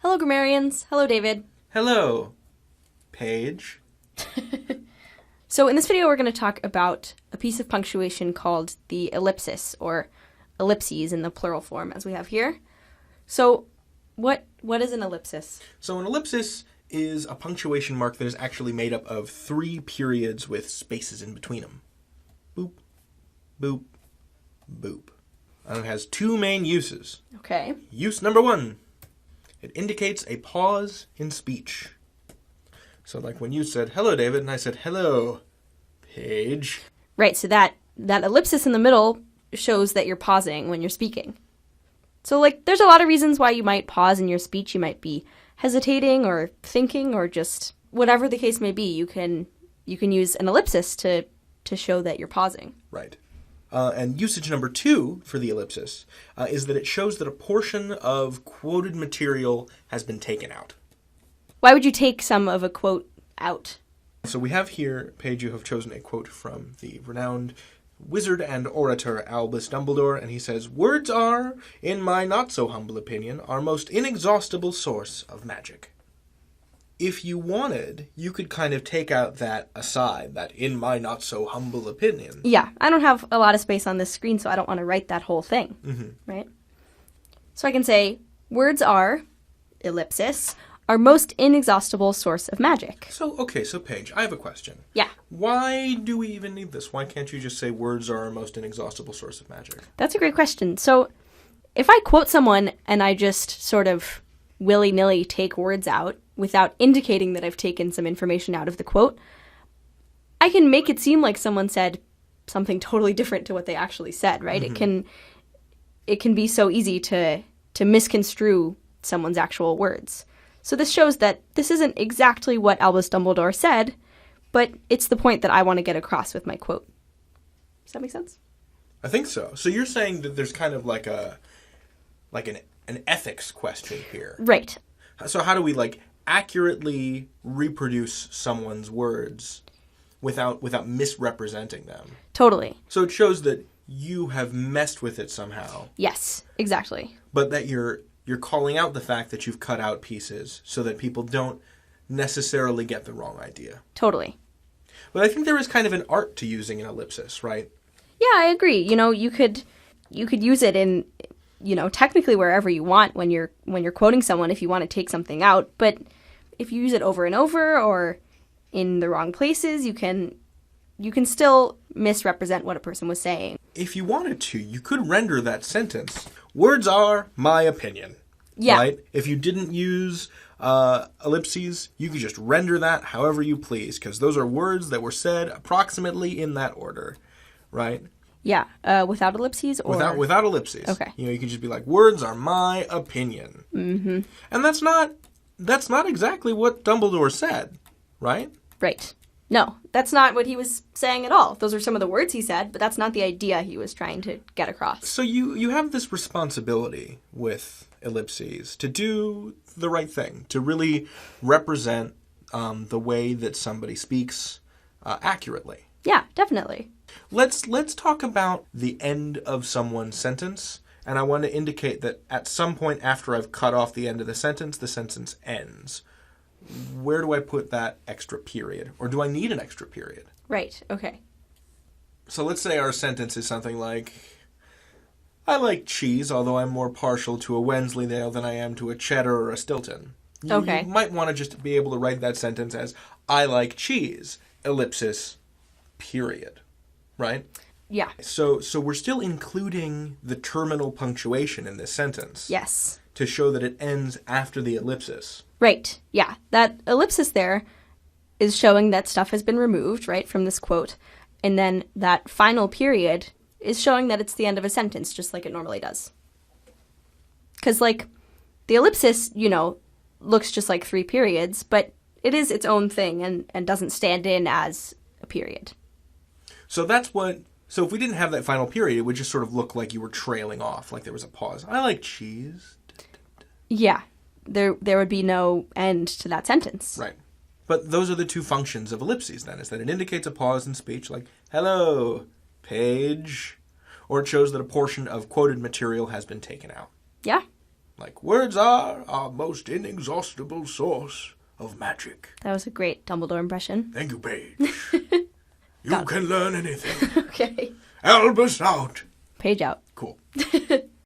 Hello, grammarians. Hello, David. Hello, Paige. So in this video, we're going to talk about a piece of punctuation called the ellipsis, or ellipses in the plural form, as we have here. So what is an ellipsis? So an ellipsis is a punctuation mark that is actually made up of 3 periods with spaces in between them. Boop, boop, boop. And it has 2 main uses. Okay. Use number 1. It indicates a pause in speech. So like when you said, hello, David, and I said, hello, Paige. Right, so that ellipsis in the middle shows that you're pausing when you're speaking. So, like, there's a lot of reasons why you might pause in your speech. You might be hesitating or thinking or just whatever the case may be. You can use an ellipsis to show that you're pausing. Right. And usage number 2 for the ellipsis is that it shows that a portion of quoted material has been taken out. Why would you take some of a quote out? So we have here, Paige, you have chosen a quote from the renowned wizard and orator Albus Dumbledore, and he says, "Words are, in my not-so-humble opinion, our most inexhaustible source of magic." If you wanted, you could kind of take out that aside, that in my not-so-humble opinion. Yeah, I don't have a lot of space on this screen, so I don't want to write that whole thing, right? So I can say, words are, ellipsis, our most inexhaustible source of magic. So Paige, I have a question. Yeah. Why do we even need this? Why can't you just say words are our most inexhaustible source of magic? That's a great question. So if I quote someone and I just sort of willy-nilly take words out without indicating that I've taken some information out of the quote, I can make it seem like someone said something totally different to what they actually said, right? It can be so easy to misconstrue someone's actual words. So this shows that this isn't exactly what Albus Dumbledore said, but it's the point that I want to get across with my quote. Does that make sense? I think so. So you're saying that there's kind of like an ethics question here. Right. So how do we accurately reproduce someone's words without misrepresenting them? Totally. So it shows that you have messed with it somehow. Yes, exactly. But that you're calling out the fact that you've cut out pieces so that people don't necessarily get the wrong idea. Totally. But I think there is kind of an art to using an ellipsis, right? Yeah, I agree. You could use it in, technically wherever you want when you're quoting someone if you want to take something out. But if you use it over and over or in the wrong places, you can still misrepresent what a person was saying. If you wanted to, you could render that sentence, words are my opinion. Yeah. Right? If you didn't use ellipses, you could just render that however you please, because those are words that were said approximately in that order, right? Yeah. Without ellipses or? Without ellipses. Okay. You can just be like, words are my opinion. Mm-hmm. And that's not exactly what Dumbledore said, right? Right. No, that's not what he was saying at all. Those are some of the words he said, but that's not the idea he was trying to get across. So you have this responsibility with ellipses to do the right thing, to really represent the way that somebody speaks accurately. Yeah, definitely. Let's talk about the end of someone's sentence, and I want to indicate that at some point after I've cut off the end of the sentence ends. Where do I put that extra period? Or do I need an extra period? Right, okay. So let's say our sentence is something like, I like cheese, although I'm more partial to a Wensleydale than I am to a Cheddar or a Stilton. You might want to just be able to write that sentence as, I like cheese, ellipsis, period. Right? Yeah. So we're still including the terminal punctuation in this sentence. Yes. To show that it ends after the ellipsis. Right, yeah. That ellipsis there is showing that stuff has been removed, right, from this quote. And then that final period is showing that it's the end of a sentence, just like it normally does. Because, the ellipsis, looks just like 3 periods, but it is its own thing and doesn't stand in as a period. So if we didn't have that final period, it would just sort of look like you were trailing off, like there was a pause. I like cheese. Yeah. There would be no end to that sentence. Right. But those are the 2 functions of ellipses, then, is that it indicates a pause in speech, like, hello, Paige, or it shows that a portion of quoted material has been taken out. Yeah. Like, words are our most inexhaustible source of magic. That was a great Dumbledore impression. Thank you, Paige. You can learn anything. Okay. Albus out. Page out. Cool.